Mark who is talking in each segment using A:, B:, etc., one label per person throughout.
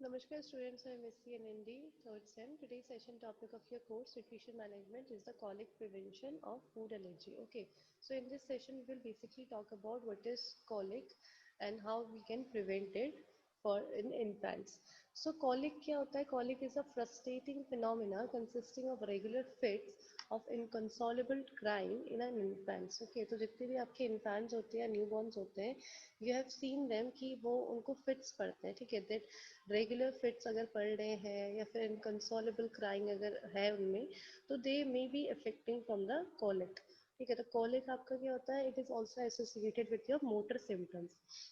A: Namaskar students, I am SC NND, 3rd SEM. Today's session topic of your course, Nutrition Management, is the colic prevention of food allergy. Okay, so in this session, we will basically talk about what is colic and how we can prevent it for in infants. So colic क्या होता है? Colic is a frustrating phenomena consisting of regular fits of inconsolable crying in an infant. Okay, तो जितने भी आपके infants होते हैं, newborns होते हैं, you have seen them कि वो उनको fits पड़ते हैं, ठीक है? That रेगुलर फिट्स अगर पड़ रहे हैं या फिर इनकंसोलेबल क्राइंग अगर है उनमें, तो they may be affecting from the colic. ठीक है, तो कॉलिक आपका क्या होता है? It is also associated with your motor symptoms.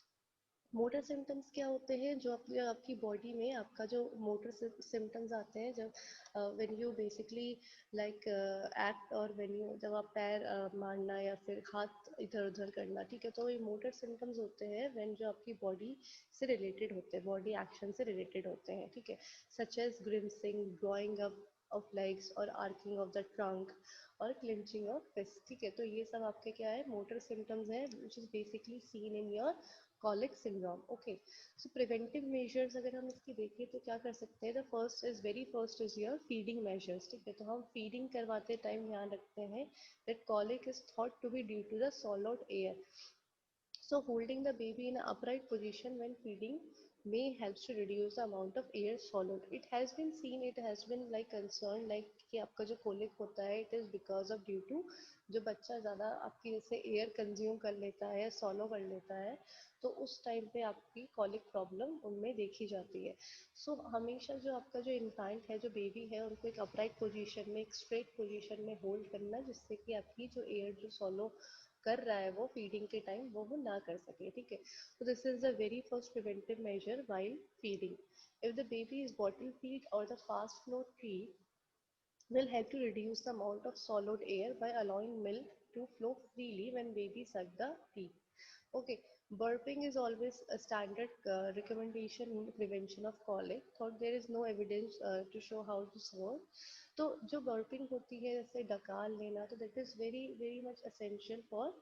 A: Motor symptoms क्या होते हैं? जो आपकी बॉडी में आपका जो मोटर सिम्टम्स आते हैं जब when you basically like act, और व्हेन यू जब आप पैर मारना या फिर हाथ इधर उधर करना, ठीक है, तो ये मोटर सिम्टम्स होते हैं व्हेन जो आपकी बॉडी से रिलेटेड होते हैं, बॉडी एक्शन से रिलेटेड होते हैं, ठीक है, such as grimacing, drawing up of legs और आर्किंग ऑफ द ट्रंक और क्लिंचिंग ऑफ फिस्ट। ठीक है, तो ये सब आपके क्या है? मोटर सिम्टम्स है which is basically seen in your colic syndrome. Okay, so preventive measures अगर हम इसकी देखें तो क्या कर सकते हैं? The first is your feeding measures. ठीक है, तो हम फीडिंग करवाते टाइम ध्यान रखते हैं that colic is thought to be due to the swallowed air. So holding the baby in an upright position when feeding may helps to reduce the amount of air swallowed. It has been seen, it has been like concerned like कि आपका जो colic होता है it is because of due to जो बच्चा ज़्यादा आपकी जैसे एयर कंज्यूम कर लेता है, सॉलो कर लेता है, तो उस टाइम पे आपकी कॉलिक प्रॉब्लम उनमें देखी जाती है। सो हमेशा जो आपका जो इन्फेंट है, जो बेबी है, उनको एक अपराइट पोजीशन में, एक स्ट्रेट पोजीशन में होल्ड करना, जिससे कि आपकी जो एयर जो सॉलो कर रहा है वो फीडिंग के टाइम वो ना कर सके। ठीक है, तो this is the very first preventive measure while feeding. If the baby is bottle feed और the fast flow feed will help to reduce the amount of solid air by allowing milk to flow freely when baby suck the teat. Okay, burping is always a standard recommendation in prevention of colic. Thought there is no evidence to show how this works. तो जो burping होती है जैसे डकार लेना, तो that is very very much essential for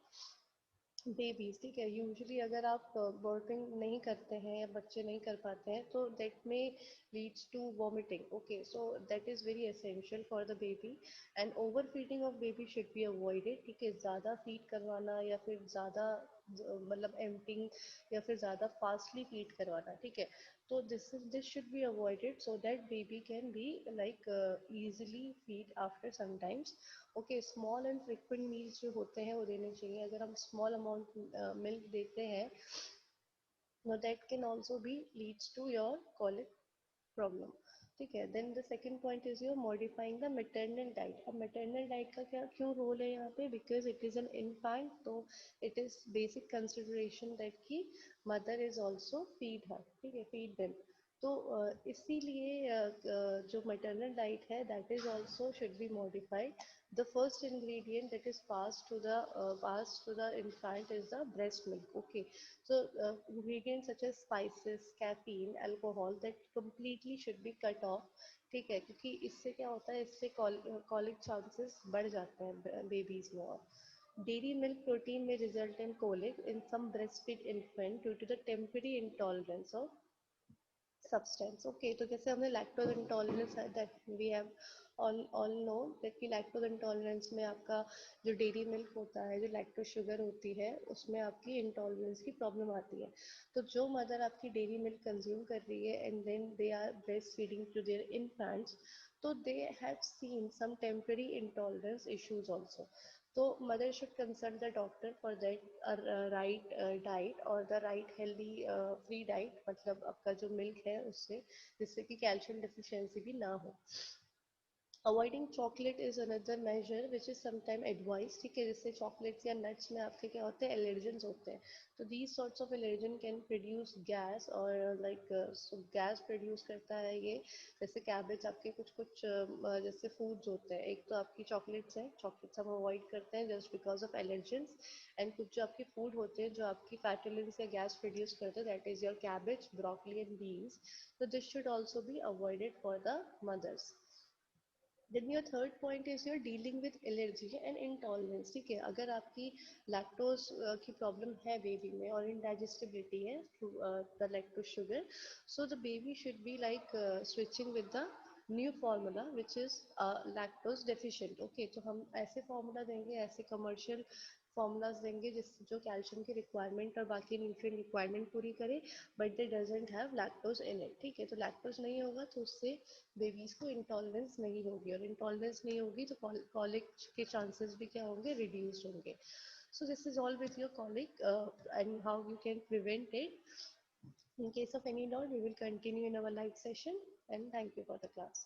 A: babies. ठीक है, यूजुअली अगर आप बर्पिंग नहीं करते हैं या बच्चे नहीं कर पाते हैं तो दैट में leads to vomiting. Okay, so that is very essential for the baby and overfeeding of baby should be avoided. ठीक है, ज़्यादा फीड करवाना या फिर ज़्यादा मतलब एम्पटिंग या फिर ज़्यादा फास्टली फीड करवाना, ठीक है, तो this should be avoided so that baby can be like easily feed after sometimes. Okay, small and frequent meals जो होते हैं वो देने चाहिए। अगर हम स्मॉल अमाउंट मिल्क देते हैं, that can also be leads to your colic problem. ठीक है, then the second point is your modifying the maternal diet. अब मैटरनल डाइट का क्या क्यों रोल है यहाँ पे? Because it is an infant, तो it is basic consideration that की mother is also feed her, ठीक है, फीड देम। तो इसीलिए जो मैटरनल डाइट है that is also should be modified. The first ingredient that is passed to the infant is the breast milk. Okay, so ingredients such as spices, caffeine, alcohol, that completely should be cut off. ठीक है, क्योंकि इससे क्या होता है? इससे colic chances बढ़ जाते हैं बेबीज में। और डेयरी मिल्क प्रोटीन में result in colic in some breast feed infant due to the temporary intolerance of substance. Okay, तो जैसे हमने लैक्टोज इंटॉलरेंस है that we have all know that कि लैक्टोज इंटॉलरेंस में आपका जो डेयरी मिल्क होता है, जो लैक्टोज शुगर होती है, उसमें आपकी इंटॉलरेंस की प्रॉब्लम आती है। तो जो मदर आपकी डेयरी मिल्क कंज्यूम कर रही है and then they are breast feeding to their infants, तो they have seen some temporary intolerance issues also. तो mother should consult the doctor for that right diet और the right healthy free diet, मतलब आपका जो milk है उससे, जिससे कि कैल्शियम डिफिशियंसी भी ना हो। Avoiding chocolate is another major which is sometime advice. ठीक है, जैसे चॉकलेट्स या नट्स में आपके क्या होते हैं? एलर्जेंस होते हैं, तो these sorts of allergen can produce gas और लाइक गैस प्रोड्यूस करता है ये। जैसे कैबेज, आपके कुछ कुछ जैसे फूड्स होते हैं, एक तो आपकी चॉकलेट्स हैं, चॉकलेट्स हम अवॉइड करते हैं just because of allergens. And कुछ जो आपके फूड होते हैं जो आपकी फैटुलेंस या गैस प्रोड्यूस करते हैं, that is your cabbage, broccoli and beans, तो this should also be avoided for the mothers. Then your third point is your dealing with allergy and intolerance, ठीक है। अगर आपकी लैक्टोज की प्रॉब्लम है बेबी में और इनडाइजेस्टिबिलिटी है the lactose sugar, so the baby should be like switching with the new formula which is lactose deficient, okay. तो हम ऐसे फार्मूला देंगे, ऐसे कमर्शियल फार्मूलाज देंगे जिस जो कैल्शियम की रिक्वायरमेंट और बाकी न्यूट्रिएंट रिक्वायरमेंट पूरी करे, but they doesn't have lactose in it, ठीक है। तो लैक्टोज नहीं होगा तो उससे बेबीज को इंटॉलरेंस नहीं होगी, और इंटॉलरेंस नहीं होगी तो कॉलिक के चांसेस भी क्या होंगे, रिड्यूस होंगे। So this is all with your colic and how you can prevent it. In case of any doubt, we will continue in our live session, and thank you for the class.